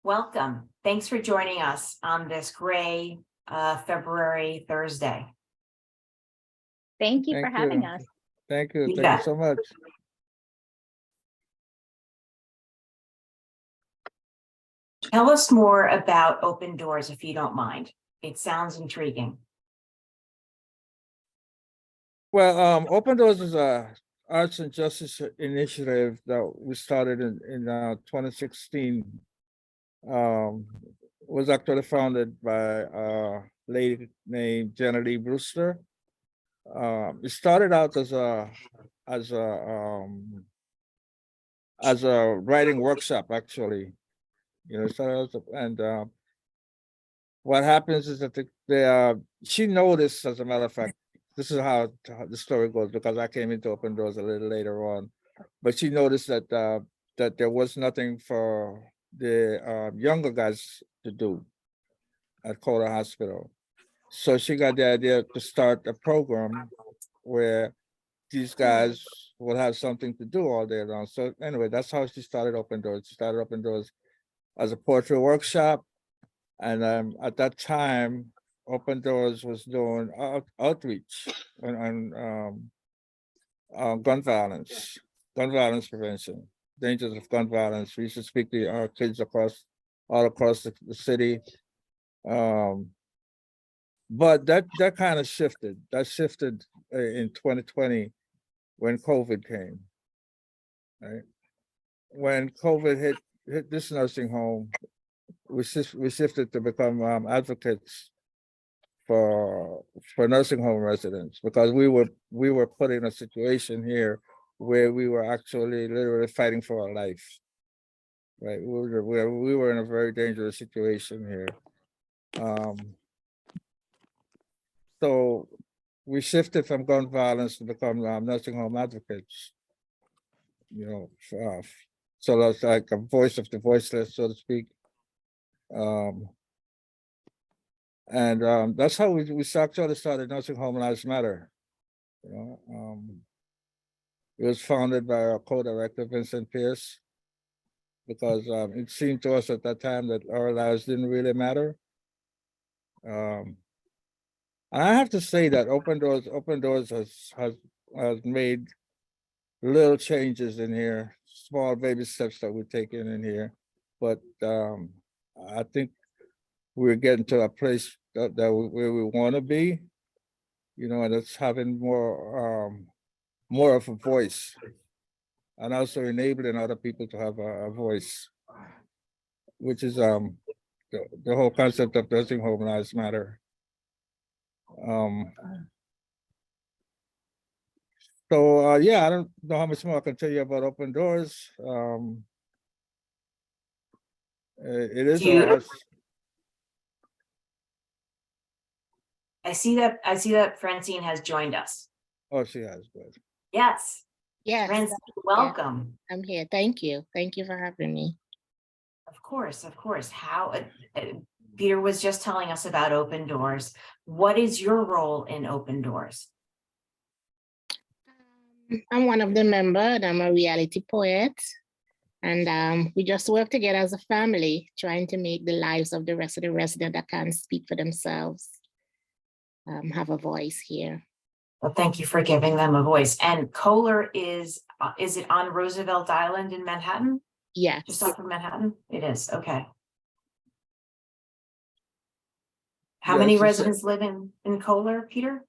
Welcome. Thanks for joining us on this gray February Thursday. Thank you for having us. Thank you. You Thank you bet. so much. Tell us more about Open Doors, if you don't mind. It sounds intriguing. Well, Open Doors is a arts and justice initiative that we started in 2016. Was actually founded by a lady named Jenna Lee Brewster. It started out as a writing workshop, actually. You know, it started out and what happens is that she noticed, as a matter of fact, this is how the story goes, because I came into Open Doors a little later on, but she noticed that that there was nothing for the younger guys to do at Kohler Hospital. So she got the idea to start a program where these guys will have something to do all day long. So anyway, that's how she started Open Doors. She started Open Doors as a poetry workshop. And at that time, Open Doors was doing outreach on gun violence prevention, dangers of gun violence. We used to speak to our kids all across the city. But that kind of shifted. That shifted in 2020 when COVID came. Right? When COVID hit this nursing home, we shifted to become advocates for nursing home residents, because we were put in a situation here where we were actually literally fighting for our life. Right, we were in a very dangerous situation here. So we shifted from gun violence to become nursing home advocates. You know, so that's like a voice of the voiceless, so to speak. And that's how we actually started Nursing Home Lives Matter. You know, it was founded by our co-director, Vincent Pierce, because it seemed to us at that time that our lives didn't really matter. And I have to say that Open Doors has made little changes in here, small baby steps that we're taking in here. But I think we're getting to a place where we want to be, you know, and it's having more of a voice, and also enabling other people to have a voice, which is the whole concept of Nursing Home Lives Matter. So yeah, I don't know how much more I can tell you about Open Doors. It is I see that Francine has joined us. Oh, she has, good. Yes. Yes, Francine, welcome. I'm here. Thank you. Thank you for having me. Of course. How Peter was just telling us about Open Doors. What is your role in Open Doors? I'm one of the members, and I'm a reality poet. And we just work together as a family, trying to make the lives of the rest of the residents that can't speak for themselves have a voice here. Well, thank you for giving them a voice. And Kohler is it on Roosevelt Island in Manhattan? Yes. Just off of Manhattan? It is, okay. How many residents live in Kohler, Peter?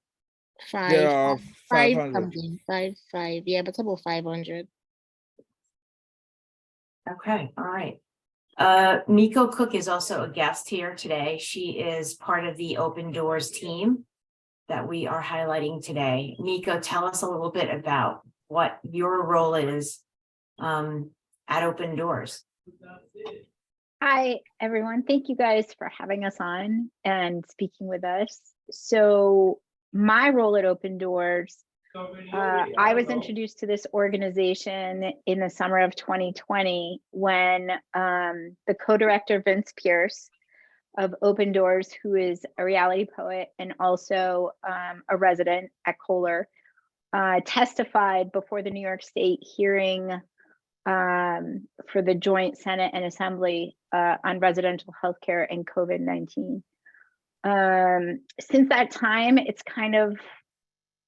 There are 500. Five, yeah, but it's about 500. Okay, all right. Miko Cook is also a guest here today. She is part of the Open Doors team that we are highlighting today. Miko, tell us a little bit about what your role is at Open Doors. Hi, everyone. Thank you guys for having us on and speaking with us. So my role at Open Doors, I was introduced to this organization in the summer of 2020 when the co-director Vince Pierce of Open Doors, who is a reality poet and also a resident at Kohler, testified before the New York State hearing for the joint Senate and Assembly on residential healthcare and COVID-19. Since that time, it's kind of,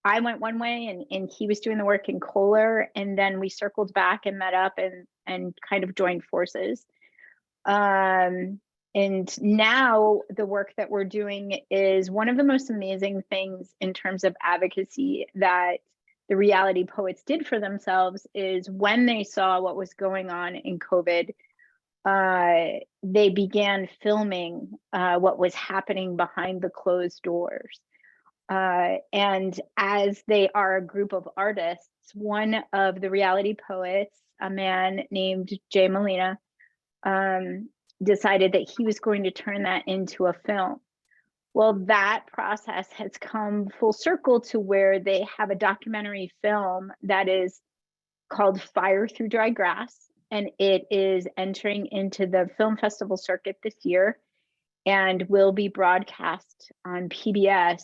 I went one way and he was doing the work in Kohler, and then we circled back and met up and kind of joined forces. And now the work that we're doing is one of the most amazing things in terms of advocacy that the reality poets did for themselves is when they saw what was going on in COVID, they began filming what was happening behind the closed doors. And as they are a group of artists, one of the reality poets, a man named Jay Molina, decided that he was going to turn that into a film. Well, that process has come full circle to where they have a documentary film that is called Fire Through Dry Grass, and it is entering into the film festival circuit this year and will be broadcast on PBS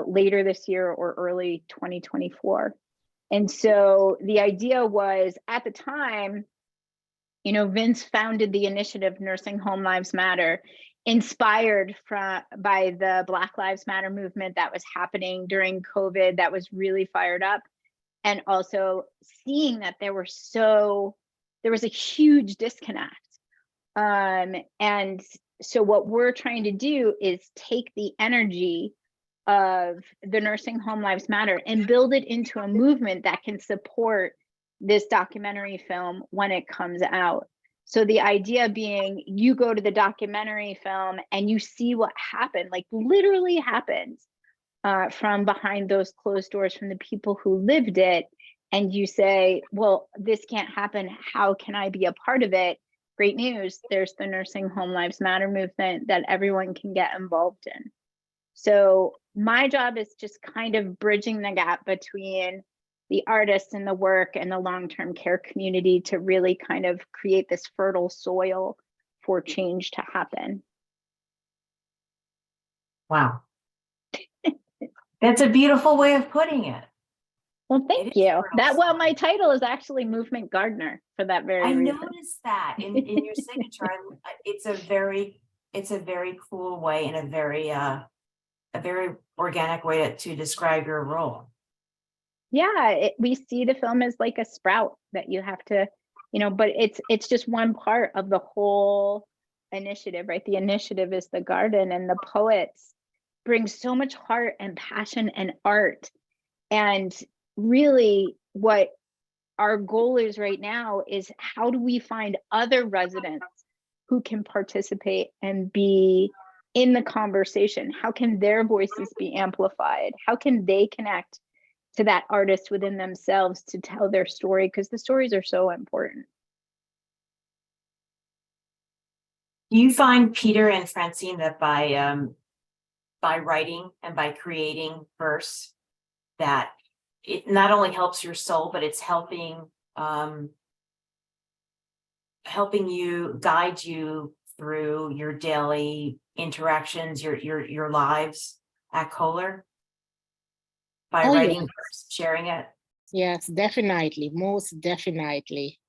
later this year or early 2024. And so the idea was, at the time, you know, Vince founded the initiative Nursing Home Lives Matter, inspired by the Black Lives Matter movement that was happening during COVID, that was really fired up. And also seeing that there was a huge disconnect. And so what we're trying to do is take the energy of the Nursing Home Lives Matter and build it into a movement that can support this documentary film when it comes out. So the idea being, you go to the documentary film and you see what happened, like literally happened from behind those closed doors from the people who lived it. And you say, well, this can't happen. How can I be a part of it? Great news. There's the Nursing Home Lives Matter movement that everyone can get involved in. So my job is just kind of bridging the gap between the artists and the work and the long-term care community to really kind of create this fertile soil for change to happen. Wow. That's a beautiful way of putting it. Well, thank you. My title is actually Movement Gardener for that very reason. I noticed that in your signature. It's a very cool way and a very organic way to describe your role. Yeah, we see the film as like a sprout that you have to, you know, but it's just one part of the whole initiative, right? The initiative is the garden, and the poets bring so much heart and passion and art. And really what our goal is right now is, how do we find other residents who can participate and be in the conversation? How can their voices be amplified? How can they connect to that artist within themselves to tell their story? Because the stories are so important. Do you find, Peter and Francine, that by writing and by creating verse, that it not only helps your soul, but it's helping you, guide you through your daily interactions, your lives at Kohler? By writing verse, sharing it? Yes, definitely, most definitely.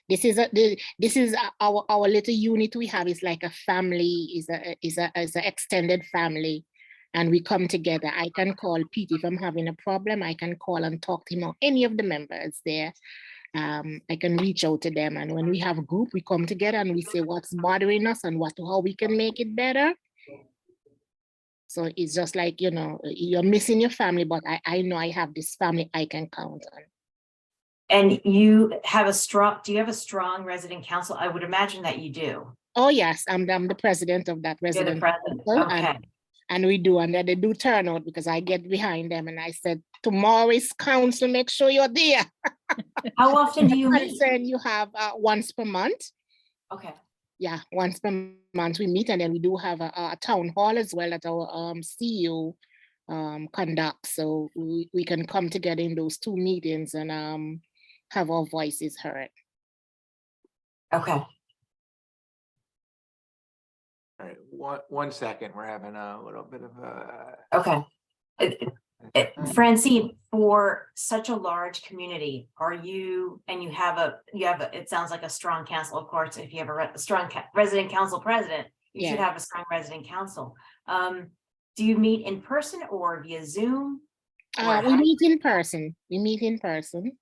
This is our little unit we have. Is like a family, is a extended family, and we come together. I can call Pete if I'm having a problem. I can call and talk to him or any of the members there. I can reach out to them, and when we have a group, we come together and we say what's bothering us and how we can make it better. So it's just like, you know, you're missing your family, but I know I have this family I can count on. And do you have a strong resident council? I would imagine that you do. Oh yes, I'm the president of that resident council. Okay. And we do, and they do turnout because I get behind them, and I said, tomorrow is council, make sure you're there. How often do you meet? You have once per month. Okay. Yeah, once per month we meet, and then we do have a town hall as well that our CEO conducts. So we can come together in those two meetings and have our voices heard. Okay. All right, one second. We're having a little bit of a. Okay. Francine, for such a large community, are you, and you have a, it sounds like a strong council, of course, if you have a strong resident council president, you should Yeah. have a strong resident council. Do you meet in person or via Zoom? Or We how- meet in person. We meet in person.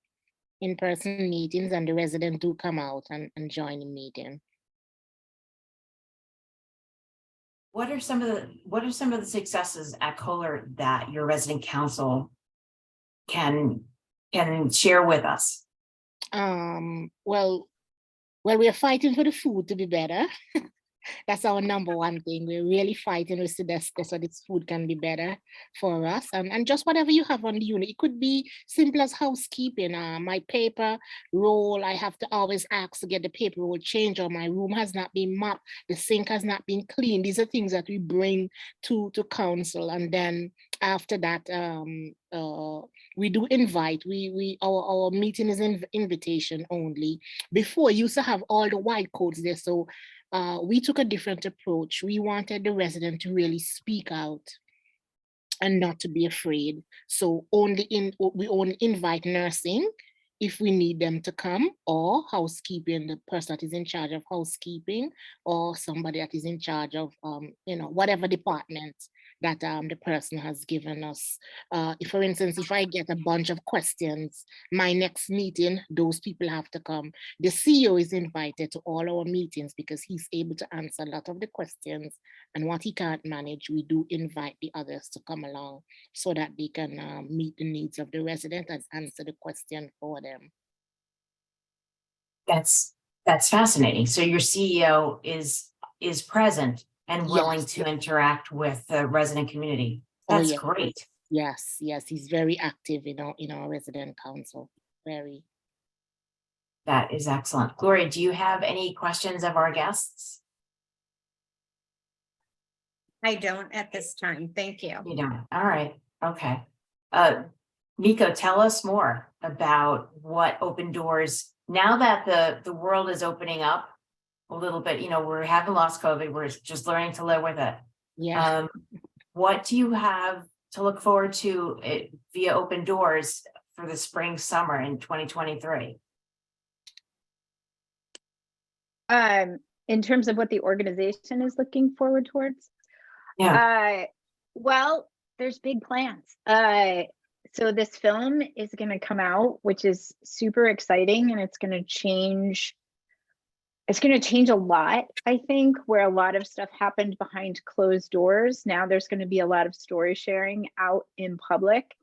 In-person meetings, and the residents do come out and join the meeting. What are some of the successes at Kohler that your resident council can share with us? Well, we are fighting for the food to be better. That's our number one thing. We're really fighting with the so this food can be better for us. And just whatever you have on the unit. It could be simple as housekeeping. My paper roll, I have to always ask to get the paper roll changed, or my room has not been mopped, the sink has not been cleaned. These are things that we bring to council. And then after that, we do invite. Our meeting is invitation only. Before, we used to have all the white coats there. So we took a different approach. We wanted the resident to really speak out and not to be afraid. So we only invite nursing if we need them to come, or housekeeping, the person that is in charge of housekeeping, or somebody that is in charge of whatever department that the person has given us. If, for instance, if I get a bunch of questions, my next meeting, those people have to come. The CEO is invited to all our meetings because he's able to answer a lot of the questions, and what he can't manage, we do invite the others to come along so that they can meet the needs of the resident and answer the question for them. That's fascinating. So your CEO is present and willing Yes. to interact with the resident community. Oh, That's yeah. great. Yes, he's very active in our resident council. Very. That is excellent. Gloria, do you have any questions of our guests? I don't at this time. Thank you. You don't. All right. Okay. Miko, tell us more about what Open Doors, now that the world is opening up a little bit, we haven't lost COVID, we're just learning to live with it. Yeah. What do you have to look forward to via Open Doors for the spring, summer in 2023? In terms of what the organization is looking forward towards? Yeah. Well, there's big plans. So this film is going to come out, which is super exciting, and it's going to change a lot. I think where a lot of stuff happened behind closed doors, now there's going to be a lot of story sharing out in public.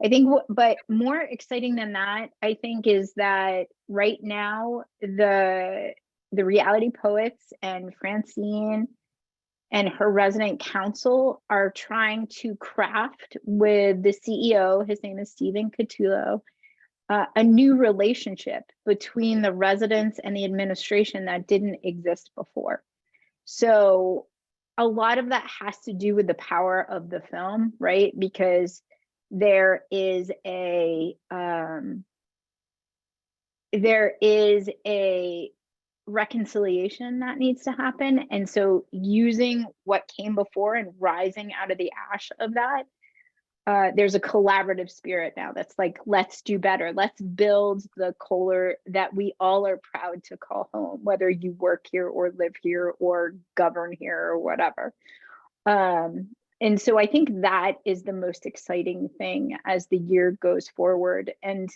I think, but more exciting than that, I think, is that right now the reality poets and Francine and her resident council are trying to craft with the CEO, his name is Stephen Catullo, a new relationship between the residents and the administration that didn't exist before. So a lot of that has to do with the power of the film, right? Because there is a reconciliation that needs to happen. And so using what came before and rising out of the ash of that, there's a collaborative spirit now that's like, let's do better. Let's build the Kohler that we all are proud to call home, whether you work here or live here or govern here or whatever. And so I think that is the most exciting thing as the year goes forward. And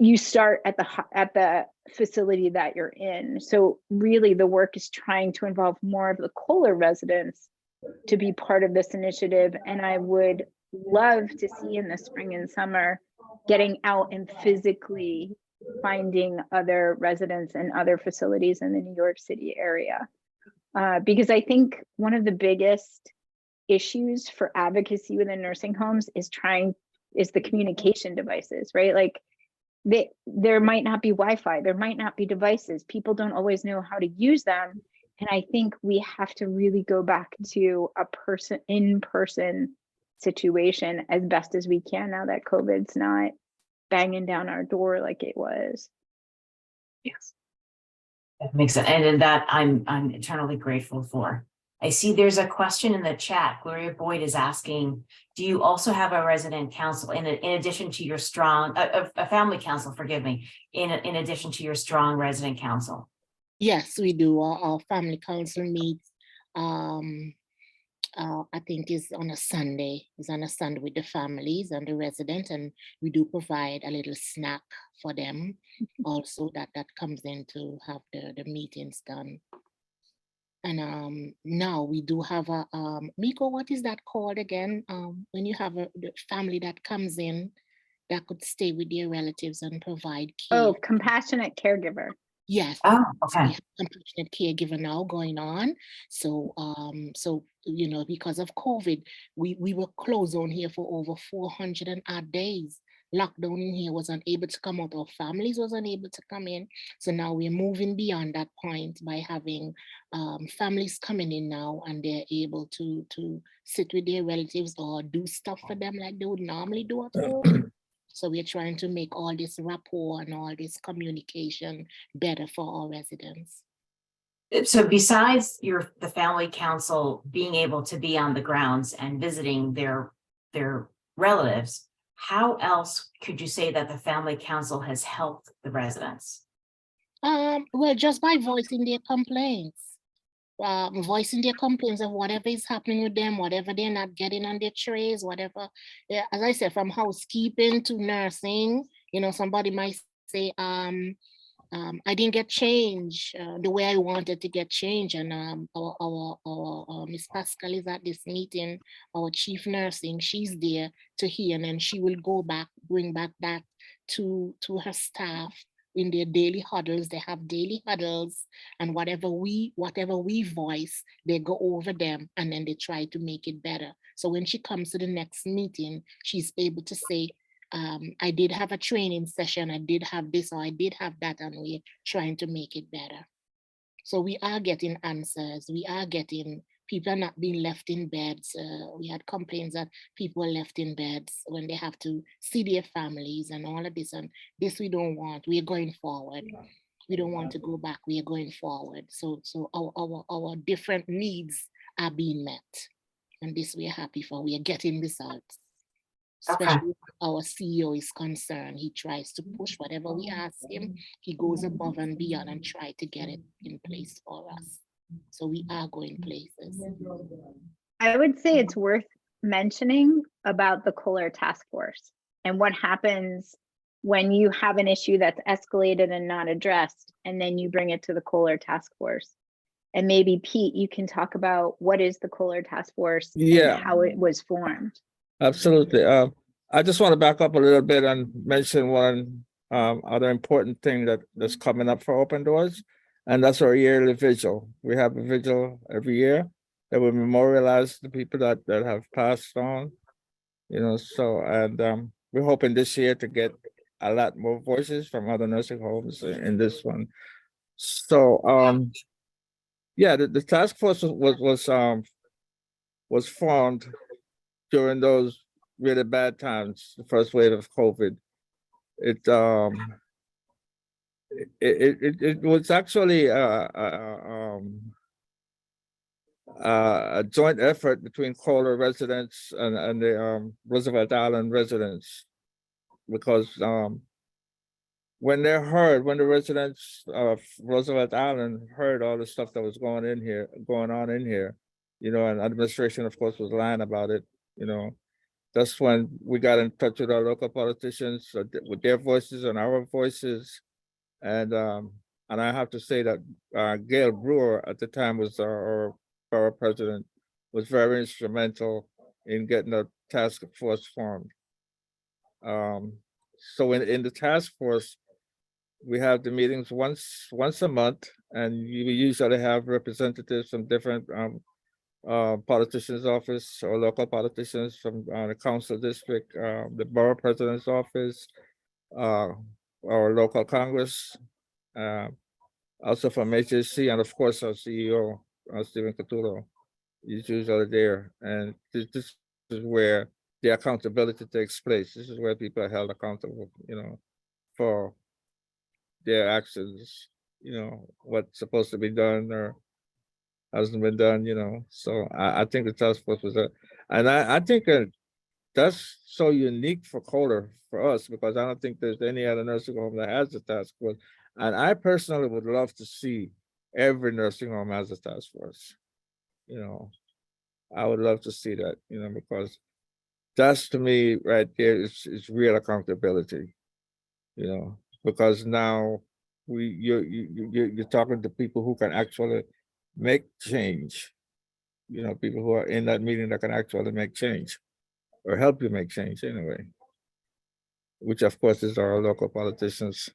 you start at the facility that you're in. So really the work is trying to involve more of the Kohler residents to be part of this initiative. And I would love to see in the spring and summer getting out and physically finding other residents and other facilities in the New York City area. Because I think one of the biggest issues for advocacy within nursing homes is the communication devices, right? Like there might not be Wi-Fi, there might not be devices. People don't always know how to use them. And I think we have to really go back to a in-person situation as best as we can now that COVID's not banging down our door like it was. Yes. That makes it, and that I'm eternally grateful for. I see there's a question in the chat. Gloria Boyd is asking, do you also have a resident council in addition to your strong, a family council, forgive me, in addition to your strong resident council? Yes, we do. Our family council meets, I think is on a Sunday. It's on a Sunday with the families and the residents, and we do provide a little snack for them. Also, that comes in to have the meetings done. And now we do have a Miko, what is that called again? When you have the family that comes in that could stay with their relatives and provide care. Oh, compassionate caregiver. Yes. Oh, So we okay. have compassionate caregiver now going on. So you know, because of COVID, we were closed on here for over 400 and odd days. Lockdown in here was unable to come out. Our families was unable to come in. So now we're moving beyond that point by having families coming in now, and they're able to sit with their relatives or do stuff for them like they would normally do at home. So we're trying to make all this rapport and all this communication better for our residents. So besides the family council being able to be on the grounds and visiting their relatives, how else could you say that the family council has helped the residents? Well, just by voicing their complaints. Voicing their complaints of whatever is happening with them, whatever they're not getting on their trays, whatever. Yeah, as I said, from housekeeping to nursing, you know, somebody might say, I didn't get change the way I wanted to get change. And our Miss Pascal is at this meeting, our chief nursing, she's there to hear, and then she will go back, bring back that to her staff in their daily huddles. They have daily huddles, and whatever we voice, they go over them and then they try to make it better. So when she comes to the next meeting, she's able to say, I did have a training session, I did have this or I did have that, and we're trying to make it better. So we are getting answers. We are getting, people are not being left in beds. We had complaints that people are left in beds when they have to see their families and all of this, and this we don't want. We are going forward. We don't want to go back. We are going forward. So our different needs are being met. And this we are happy for. We are getting results. Okay. Especially our CEO is concerned. He tries to push whatever we ask him. He goes above and beyond and try to get it in place for us. So we are going places. I would say it's worth mentioning about the Kohler Task Force and what happens when you have an issue that's escalated and not addressed, and then you bring it to the Kohler Task Force. And maybe Pete, you can talk about what is the Kohler Task Force Yeah. and how it was formed. Absolutely. I just want to back up a little bit and mention one other important thing that's coming up for Open Doors, and that's our yearly vigil. We have a vigil every year that will memorialize the people that have passed on, you know. So, and we're hoping this year to get a lot more voices from other nursing homes in this one. So, yeah, the task force was formed during those really bad times, the first wave of COVID. It was actually a joint effort between Kohler residents and the Roosevelt Island residents, because when the residents of Roosevelt Island heard all the stuff that was going on in here, you know, and administration, of course, was lying about it, you know. That's when we got in touch with our local politicians with their voices and our voices. And I have to say that Gail Brewer at the time was our borough president, was very instrumental in getting the task force formed. So in the task force, we have the meetings once a month, and we usually have representatives from different politician's office or local politicians from the council district, the borough president's office, our local Congress, also from HSC, and of course our CEO, Stephen Catullo, is usually there. And this is where the accountability takes place. This is where people are held accountable, you know, for their actions, you know, what's supposed to be done, or hasn't been done, you know, so I think the task force was a, and I think that's so unique for Kohler, for us, because I don't think there's any other nursing home that has a task force. And I personally would love to see every nursing home has a task force. You know, I would love to see that, you know, because that's to me right there is real accountability. You know, because now you're talking to people who can actually make change. You know, people who are in that meeting that can actually make change or help you make change anyway. Which of course is our local politicians.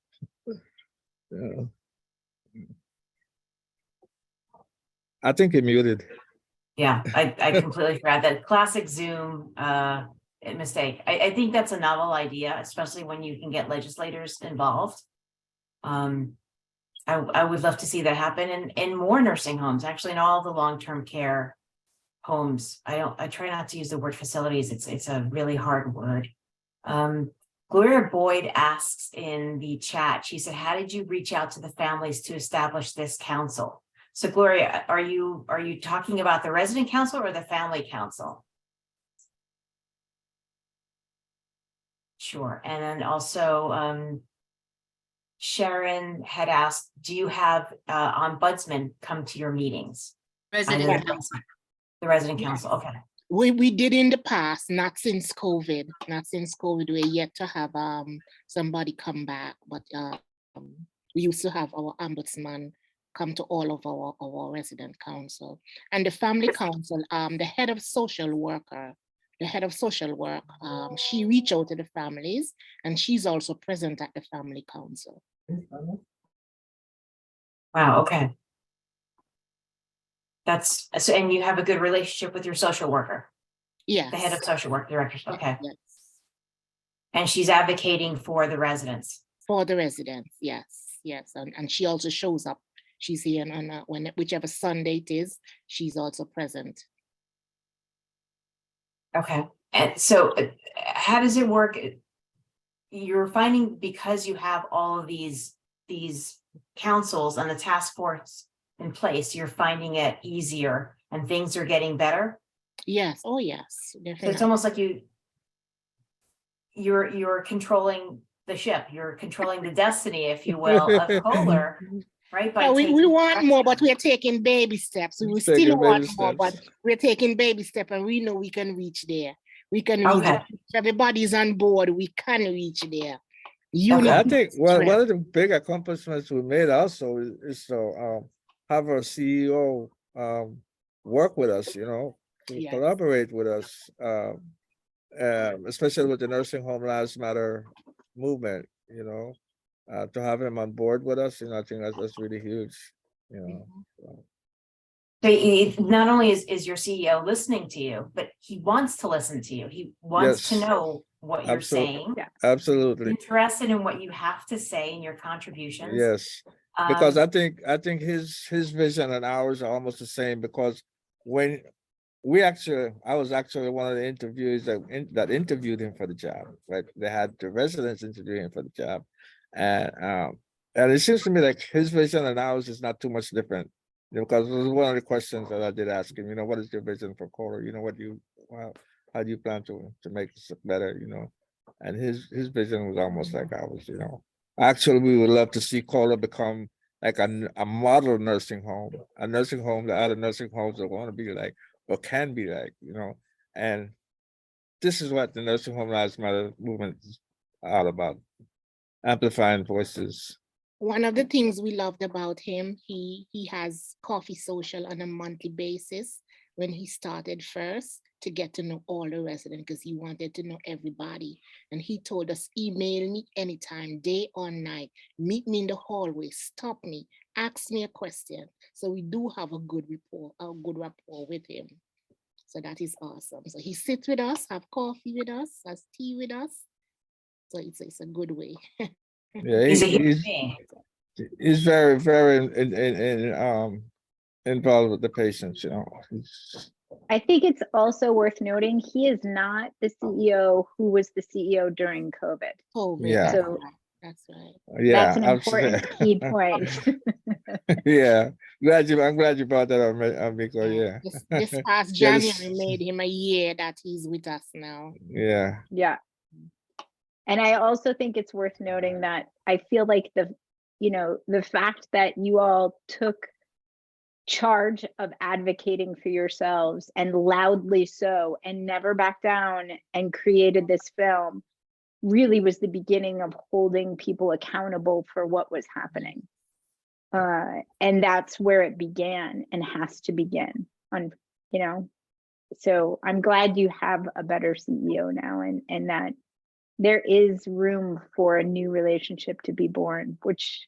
Yeah. I think you're muted. Yeah, I completely forgot that classic Zoom mistake. I think that's a novel idea, especially when you can get legislators involved. I would love to see that happen in more nursing homes, actually in all the long-term care homes. I try not to use the word facilities. It's a really hard word. Gloria Boyd asks in the chat, she said, how did you reach out to the families to establish this council? So Gloria, are you talking about the resident council or the family council? Sure. And then also Sharon had asked, do you have ombudsman come to your meetings? Resident The resident council, okay. We did in the past, not since COVID. Not since COVID. We're yet to have somebody come back, but we used to have our ombudsman come to all of our resident council. And the family council, the head of social work, she reached out to the families, and she's also present at the family council. Wow, okay. That's so, and you have a good relationship with your social worker, Yes. the head of social work directors, okay. Yes. And she's advocating for the residents. For the residents, yes, yes. And she also shows up. She's here on whichever Sunday it is, she's also present. Okay, and so how does it work? You're finding because you have all of these councils and the task force in place, you're finding it easier and things are getting better? Yes, oh yes, So definitely. it's almost like you're controlling the ship, you're controlling the destiny, if you will, of Kohler, right? Yeah, we taking want more, but direction. we're taking baby steps. We Taking still want baby more, but steps. we're taking baby steps, and we know we can reach there. We can reach. Okay. If everybody's on board, we can reach there. Yeah, I Unity, think one strength. of the big accomplishments we made also is to have our CEO work with us, you know, to Yes. collaborate with us, especially with the Nursing Home Lives Matter movement, you know, to have him on board with us, you know, I think that's really huge, you know. So. Not only is your CEO listening to you, but he wants to listen to you. He wants to Yes. know what you're Absolutely. saying. Yeah. Absolutely. Interested in what you have to say and your contributions. Yes, because Um, I think his vision and ours are almost the same, because when I was actually one of the interviewees that interviewed him for the job, right? They had the residents interview him for the job. And it seems to me like his vision and ours is not too much different. You know, because it was one of the questions that I did ask him, you know, what is your vision for Kohler? You know, how do you plan to make this better, you know? And his vision was almost like ours, you know. Actually, we would love to see Kohler become like a model nursing home, a nursing home that other nursing homes are want to be like, or can be like, you know. And this is what the Nursing Home Lives Matter movement is all about, amplifying voices. One of the things we loved about him, he has coffee social on a monthly basis when he started first, to get to know all the residents, because he wanted to know everybody. And he told us, email me anytime, day or night, meet me in the hallway, stop me, ask me a question. So we do have a good rapport with him. So that is awesome. So he sits with us, have coffee with us, has tea with us. So it's a good way. Yeah, he's a human being. he's very, very involved with the patients, you know. I think it's also worth noting, he is not the CEO who was the CEO during COVID. COVID. Yeah. So That's right. Yeah, That's an absolutely. important key point. Yeah, I'm glad you brought that up, Miko, yeah. This past Yeah, January made him a year that he's with us now. yeah, Yeah. And I also think it's worth noting that I feel like the fact that you all took charge of advocating for yourselves and loudly so and never backed down and created this film really was the beginning of holding people accountable for what was happening. And that's where it began and has to begin on, so I'm glad you have a better CEO now and that there is room for a new relationship to be born, which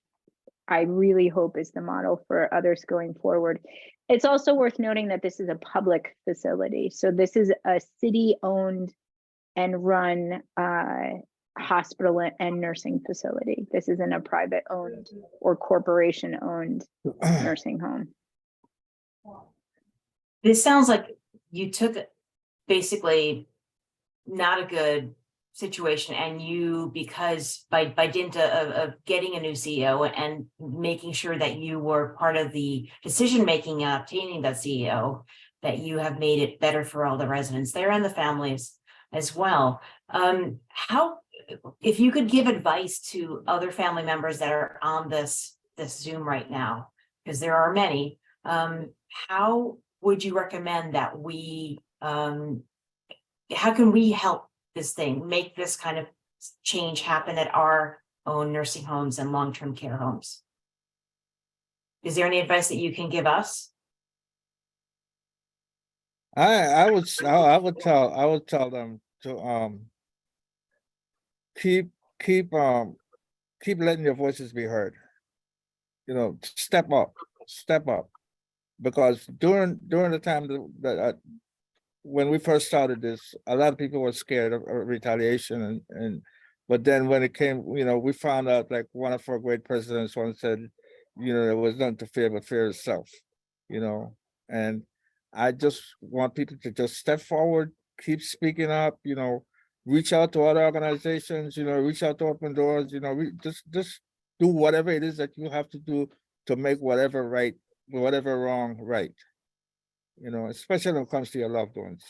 I really hope is the model for others going forward. It's also worth noting that this is a public facility. So this is a city-owned and run hospital and nursing facility. This isn't a private-owned or corporation-owned nursing home. This sounds like you took basically not a good situation and you, because by dint of getting a new CEO and making sure that you were part of the decision-making and obtaining that CEO, that you have made it better for all the residents there and the families as well. How, if you could give advice to other family members that are on this Zoom right now, because there are many, how would you recommend that we, how can we help this thing, make this kind of change happen at our own nursing homes and long-term care homes? Is there any advice that you can give us? I would tell them to keep letting your voices be heard. Step up, because during the time that when we first started this, a lot of people were scared of retaliation, but then when it came, we found out, like one of our great presidents once said, there was nothing to fear but fear itself, and I just want people to just step forward, keep speaking up, reach out to other organizations, reach out to Open Doors, just do whatever it is that you have to do to make whatever wrong right. Especially when it comes to your loved ones,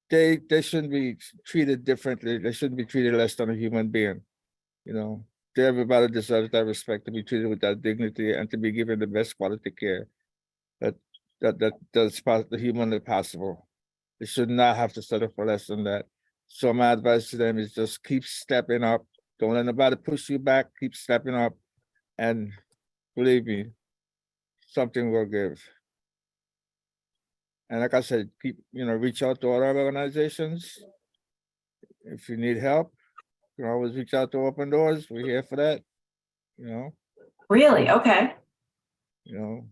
they shouldn't be treated differently. They shouldn't be treated less than a human being. Everybody deserves that respect, to be treated with that dignity and to be given the best quality care that's humanly possible. They should not have to settle for less than that. So my advice to them is just keep stepping up. Don't let nobody push you back. Keep stepping up, and believe me, something will give. And like I said, reach out to other organizations. If you need help, you can always reach out to Open Doors. We're here for that. Really? Okay. You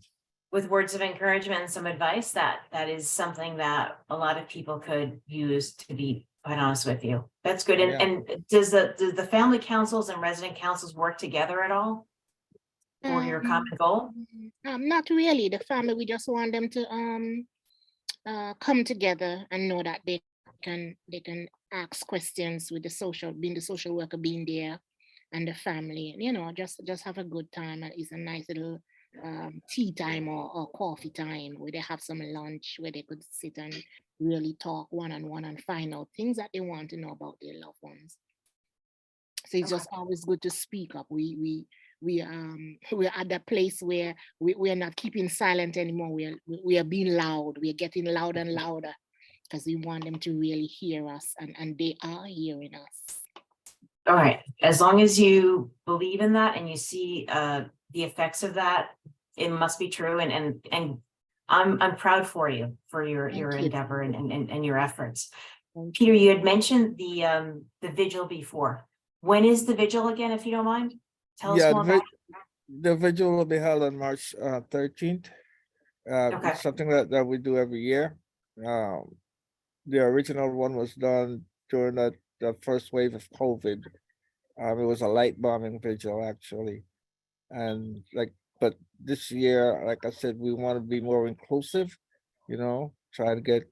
With words of encouragement and some advice, that is something that a lot of people could use, to be quite honest with you. That's good. Yeah. And does the family councils and resident councils work together at all for your common goal? Not really. The family, we just want them to come together and know that they can ask questions with the social worker being there, and the family, just have a good time. And it's a nice little tea time or coffee time where they have some lunch, where they could sit and really talk one-on-one and find out things that they want to know about their loved ones. So it's just always good to speak up. We're at that place where we are not keeping silent anymore. We are being loud. We are getting louder and louder, because we want them to really hear us, and they are hearing us. All right. As long as you believe in that and you see the effects of that, it must be true. And I'm proud for you for your endeavor and your efforts. Peter, you had mentioned the vigil before. When is the vigil again, if you don't mind? Tell us more about it. The vigil will be held on March 13th. Okay. It's something that we do every year. The original one was done during the first wave of COVID. It was a light bombing vigil, actually. And but this year, like I said, we want to be more inclusive, try to get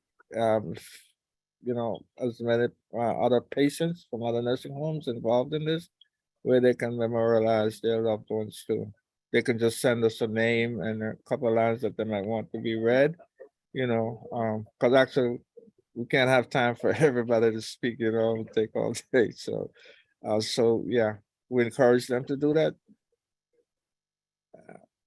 as many other patients from other nursing homes involved in this, where they can memorialize their loved ones too. They can just send us a name and a couple of lines that they might want to be read, because actually we can't have time for everybody to speak, it'll take all day. So yeah, we encourage them to do that.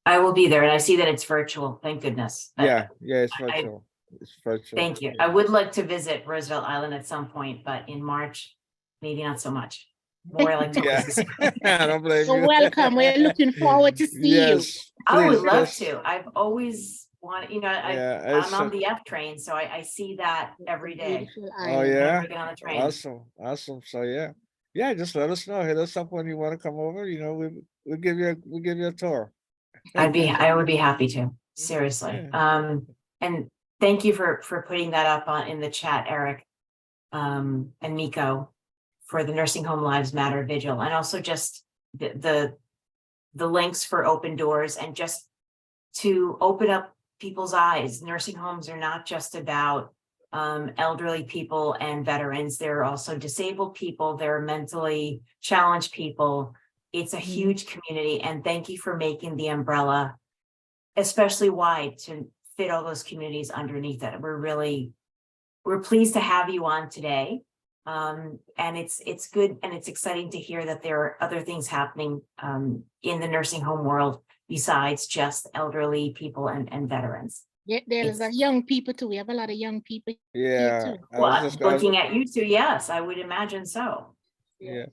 I will be there, and I see that it's virtual, thank goodness. Yeah, it's I- virtual. It's virtual. Thank you. I would like to visit Roosevelt Island at some point, but in March, maybe not so much. More like Yeah, towards the I don't blame So you. welcome. We're looking forward to see you. Yes, I would please, love yes. to. I've always wanted, Yeah, I'm it's, on the F train, so I see that every day. Beautiful oh island. yeah, Whenever I get on the train. awesome. So yeah, just let us know. Hit us up when you want to come over. We'll give you a tour. I would be happy to, seriously. Yeah. And thank you for putting that up in the chat, Eric. And Miko, for the Nursing Home Lives Matter Vigil, and also just the links for open doors, and just to open up people's eyes. Nursing homes are not just about elderly people and veterans. There are also disabled people, there are mentally challenged people. It's a huge community, and thank you for making the umbrella especially wide to fit all those communities underneath it. We're pleased to have you on today. And it's good, and it's exciting to hear that there are other things happening in the nursing home world besides just elderly people and veterans. Yeah, there's a young people too. We have a lot of young people here Yeah, too. Well, looking at you two, yes, I would imagine so. yeah.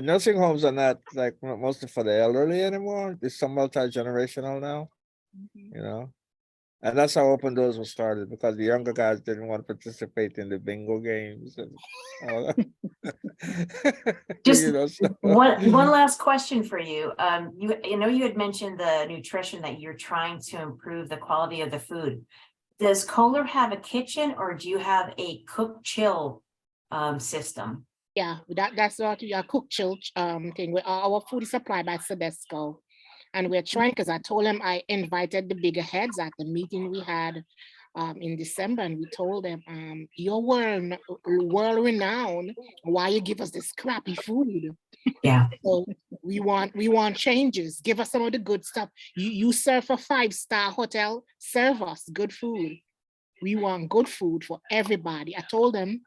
Nursing homes are not like mostly for the elderly anymore. It's some multi-generational now. Mhm. And that's how Open Doors was started, because the younger guys didn't want to participate in the bingo games and all that. Just So- one last question for you. You know, you had mentioned the nutrition, that you're trying to improve the quality of the food. Does Kohler have a kitchen, or do you have a cook chill system? Yeah, that's what we are cook chill thing. Our food is supplied by Sedesco. And we're trying, because I told them, I invited the bigger heads at the meeting we had in December, and we told them, you're world renowned. Why you give us this crappy food? Yeah. So we want changes. Give us some of the good stuff. You serve a 5-star hotel, serve us good food. We want good food for everybody. I told them,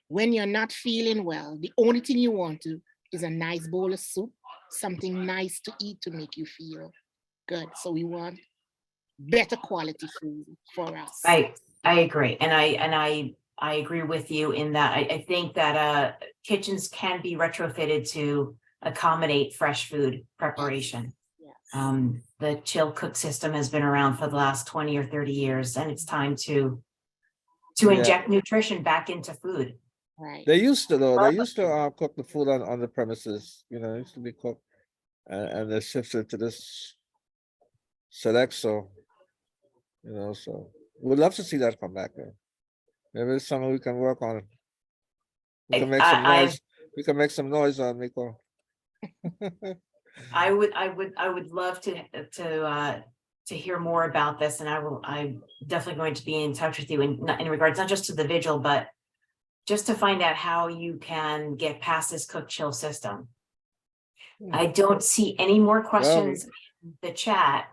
when you're not feeling well, the only thing you want is a nice bowl of soup, something nice to eat to make you feel good. So we want better quality food for us. I agree. And I agree with you in that. I think that kitchens can be retrofitted to accommodate fresh food preparation. Yes. The chill cook system has been around for the last 20 or 30 years, and it's time to Yeah. inject nutrition back into food. Right. They used to cook the food on the premises, it used to be cooked. And they shifted to this Sodexo, so we'd love to see that come back there. Maybe it's something we can work on. We can make some noise. We can make some noise on Miko. I would love to hear more about this, and I'm definitely going to be in touch with you in regards, not just to the vigil, but just to find out how you can get past this cook chill system. I don't see any more questions in the chat.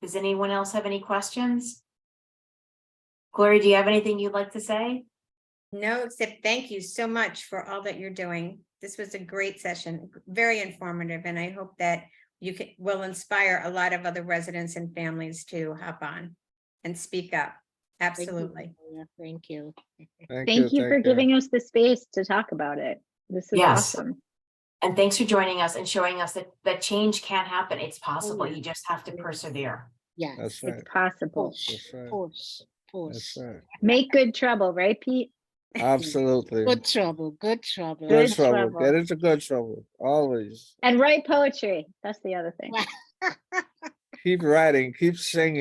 Does anyone else have any questions? Gloria, do you have anything you'd like to say? No, except thank you so much for all that you're doing. This was a great session, very informative, and I hope that will inspire a lot of other residents and families to hop on and speak up. Absolutely. Thank you. Thank you for giving us the space to talk about it. This is awesome. And thanks for joining us and showing us that change can happen. It's possible. yeah. You just have to persevere. Yes. That's right. It's possible. Push, That's right. push, push. That's right. Make good trouble, right, Pete? Absolutely. Good trouble, good trouble. Good Good trouble. trouble. Get into good trouble. Always. And write poetry. That's the other thing. Keep writing. Keep singing.